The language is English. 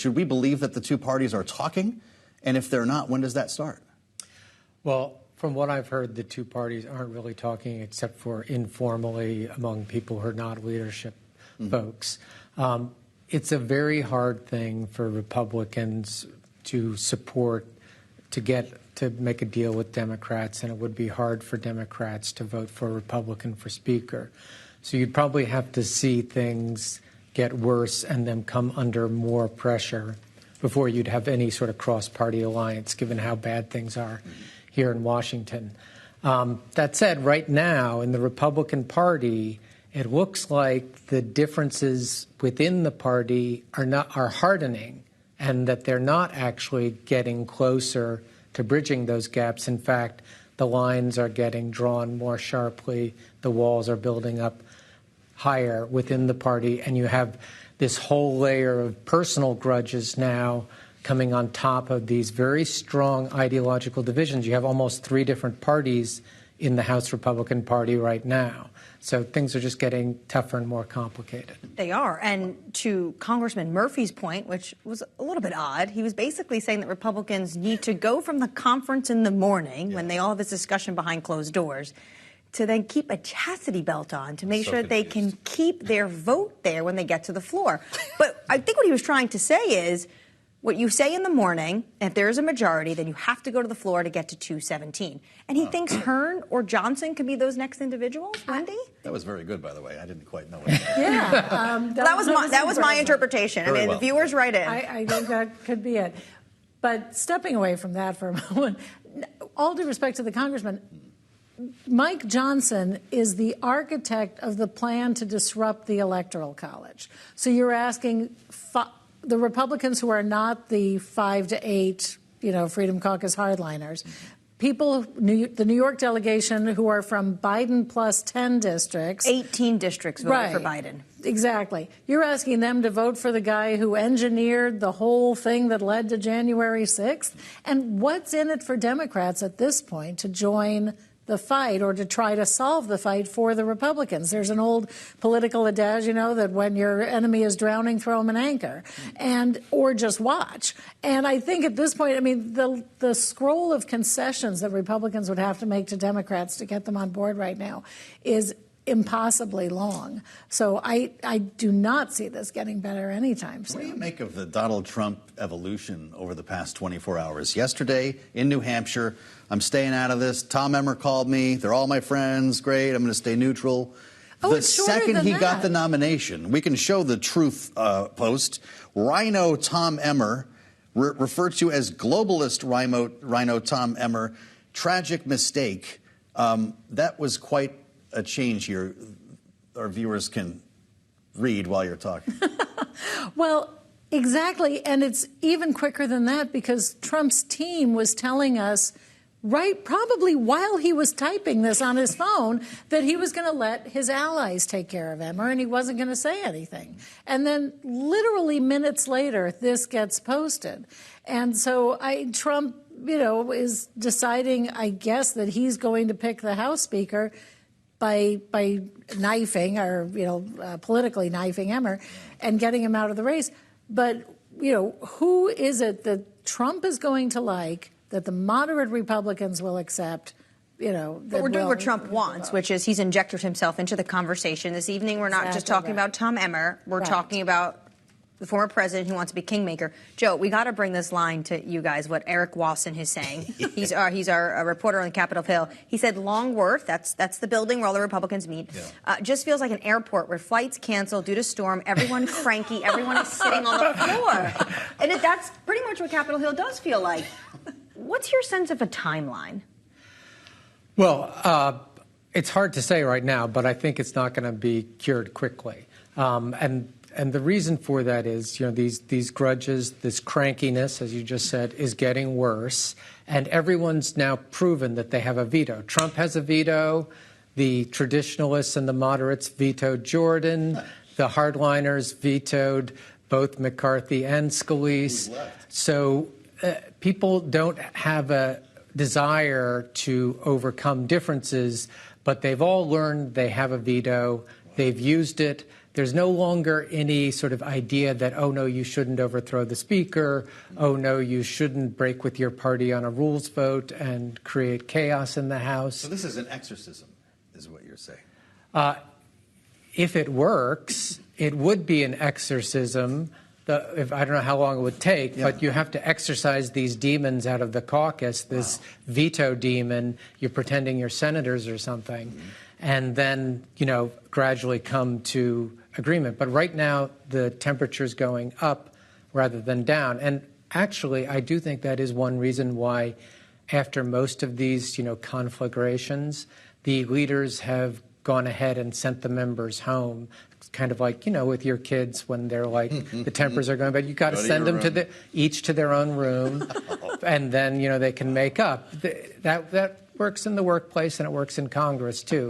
Should we believe that the two parties are talking? And if they're not, when does that start? Well, from what I've heard, the two parties aren't really talking except for informally among people who are not leadership folks. It's a very hard thing for Republicans to support, to make a deal with Democrats, and it would be hard for Democrats to vote for a Republican for Speaker. So you'd probably have to see things get worse and then come under more pressure before you'd have any sort of cross-party alliance, given how bad things are here in Washington. That said, right now in the Republican Party, it looks like the differences within the party are hardening, and that they're not actually getting closer to bridging those gaps. In fact, the lines are getting drawn more sharply. The walls are building up higher within the party, and you have this whole layer of personal grudges now coming on top of these very strong ideological divisions. You have almost 3 different parties in the House Republican Party right now. So things are just getting tougher and more complicated. They are. And to Congressman Murphy's point, which was a little bit odd, he was basically saying that Republicans need to go from the conference in the morning when they all have this discussion behind closed doors to then keep a chastity belt on to make sure that they can keep their vote there when they get to the floor. But I think what he was trying to say is, what you say in the morning, if there is a majority, then you have to go to the floor to get to 217. And he thinks Hern or Johnson could be those next individuals. Wendy? That was very good, by the way. I didn't quite know it. Yeah. That was my interpretation. Very well. The viewers write in. I think that could be it. But stepping away from that for a moment, all due respect to the congressman, Mike Johnson is the architect of the plan to disrupt the Electoral College. So you're asking the Republicans who are not the 5 to 8, Freedom Caucus hardliners, people, the New York delegation who are from Biden plus 10 districts. 18 districts voted for Biden. Exactly. You're asking them to vote for the guy who engineered the whole thing that led to January 6th? And what's in it for Democrats at this point to join the fight or to try to solve the fight for the Republicans? There's an old political adage, that when your enemy is drowning, throw him an anchor, or just watch. And I think at this point, the scroll of concessions that Republicans would have to make to Democrats to get them on board right now is impossibly long. So I do not see this getting better anytime soon. What do you make of the Donald Trump evolution over the past 24 hours? Yesterday in New Hampshire, I'm staying out of this. Tom Emmer called me. They're all my friends. Great. I'm going to stay neutral. The second he got the nomination, we can show the truth post. Rhino Tom Emmer, referred to as globalist Rhino Tom Emmer, tragic mistake. That was quite a change here. Our viewers can read while you're talking. Well, exactly. And it's even quicker than that because Trump's team was telling us probably while he was typing this on his phone, that he was going to let his allies take care of Emmer and he wasn't going to say anything. And then literally minutes later, this gets posted. And so Trump, is deciding, I guess, that he's going to pick the House Speaker by knifing or, politically knifing Emmer and getting him out of the race. But, who is it that Trump is going to like, that the moderate Republicans will accept, But we're doing what Trump wants, which is he's injected himself into the conversation. This evening, we're not just talking about Tom Emmer. We're talking about the former president who wants to be kingmaker. Joe, we got to bring this line to you guys, what Eric Wasson is saying. He's our reporter on Capitol Hill. He said Longworth, that's the building where all the Republicans meet, just feels like an airport where flights canceled due to storm, everyone cranky, everyone is sitting on the floor. And that's pretty much what Capitol Hill does feel like. What's your sense of a timeline? Well, it's hard to say right now, but I think it's not going to be cured quickly. And the reason for that is, these grudges, this crankiness, as you just said, is getting worse. And everyone's now proven that they have a veto. Trump has a veto. The traditionalists and the moderates vetoed Jordan. The hardliners vetoed both McCarthy and Scalise. So people don't have a desire to overcome differences, but they've all learned they have a veto. They've used it. there's no longer any sort of idea that, oh, no, you shouldn't overthrow the speaker. Oh, no, you shouldn't break with your party on a rules vote and create chaos in the House. So this is an exorcism, is what you're saying. If it works, it would be an exorcism. I don't know how long it would take, but you have to exorcise these demons out of the caucus, this veto demon. You're pretending you're senators or something, and then, gradually come to agreement. But right now, the temperature's going up rather than down. And actually, I do think that is one reason why, after most of these, conflagrations, the leaders have gone ahead and sent the members home. It's kind of like, with your kids when they're like, the tempers are going, but you got to send them each to their own room, and then, they can make up. That works in the workplace and it works in Congress, too.